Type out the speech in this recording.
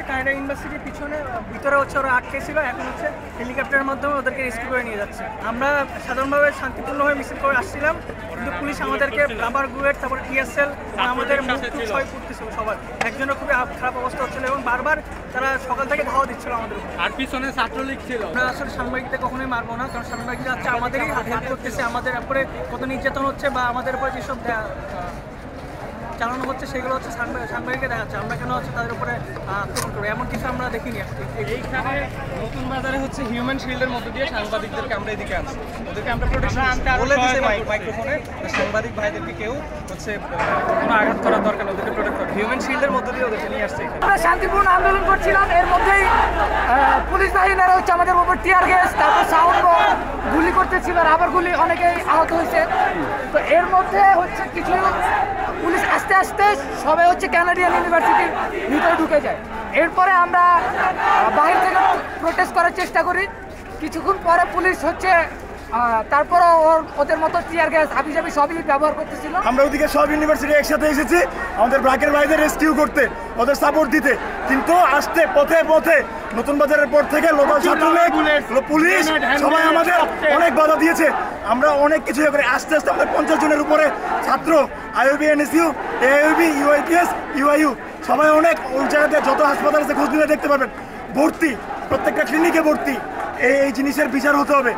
Canada ইউনিভার্সিটির পিছনে ভিতরে হচ্ছে ওরা আটকে ছিল, এখন হচ্ছে হেলিকপ্টারের মাধ্যমে ওদেরকে রেস্কিউ করে নিয়ে যাচ্ছে। আমরা সাধারণভাবে শান্তিপূর্ণভাবে মিছিল করে আসছিলাম, কিন্তু পুলিশ আমাদেরকে রাবার বুলেট, তারপর টিএসএল, আমাদের মুখ ছয় করতেছিল সবার। একজনের খুবই খারাপ অবস্থা হচ্ছিল এবং বারবার তারা সকাল থেকে ধাওয়া দিচ্ছিল আমাদের উপর। আর পিছনে ছাত্রলীগ ছিল। আমরা আসলে সাংবাদিকদের কখনোই মারবো না, কারণ সাংবাদিকরা হচ্ছে আমাদেরই হেল্প করতেছে, আমাদের উপরে কত নির্যাতন হচ্ছে বা আমাদের উপরে যেসব চালানো হচ্ছে সেগুলো হচ্ছে সাংবাদিককে দেখাচ্ছে। আমরা কেন হচ্ছে তাদের উপরে আক্রমণ করবো, এমন কিছু আমরা দেখিনি। এইখানে নতুন বাজারে হচ্ছে হিউম্যান শিল্ডের মধ্যে দিয়ে সাংবাদিকদেরকে আমরা এদিকে আনছি, ওদেরকে আমরা প্রোটেকশন আনতে বলে দিয়েছি মাইক্রোফোনে, সাংবাদিক ভাইদেরকে কেউ হচ্ছে কোনো আঘাত করার দরকার নেই, ওদেরকে প্রোটেক্ট করে হিউম্যান শিল্ডের মধ্যে দিয়ে ওদেরকে নিয়ে আসছে। আমরা শান্তিপূর্ণ আন্দোলন করছিলাম, এর মধ্যেই পুলিশ বাহিনীরা হচ্ছে আমাদের উপর টিয়ার গ্যাস, তারপর সাউন্ড গুলি করতেছিল, রাবার গুলি, অনেকেই আহত হয়েছে। তো এর মধ্যে হচ্ছে কিছু পুলিশ আস্তে আস্তে সবাই হচ্ছে কানাডিয়ান ইউনিভার্সিটির ভিতরে ঢুকে যায়। এরপরে আমরা বাহির থেকে প্রোটেস্ট করার চেষ্টা করি। কিছুক্ষণ পরে পুলিশ হচ্ছে তারপরও ওদের মতো টিয়ার গ্যাস হাবিজাবি সবই ব্যবহার করতেছিল। আমরা ওদিকে সব ইউনিভার্সিটি একসাথে এসেছি আমাদের ব্র্যাকের ভাইদের রেস্কিউ করতে, ওদের সাপোর্ট দিতে, কিন্তু আসতে পথে পথে নতুন বাজারের পর থেকে লোকাল ছাত্রলীগ, পুলিশ সবাই আমাদের অনেক বাধা দিয়েছে। আমরা অনেক কিছু করে আস্তে আস্তে আমাদের 50 জনের উপরে ছাত্র, আইইউবি, এনএসইউ, এআইইউবি, ইউআইপিএস, ইউআইইউ সবাই অনেক ওই জায়গাতে যত হাসপাতাল আছে খোঁজ নিলে দেখতে পাবেন ভর্তি, প্রত্যেকটা ক্লিনিকে ভর্তি। এই জিনিসের বিচার হতে হবে।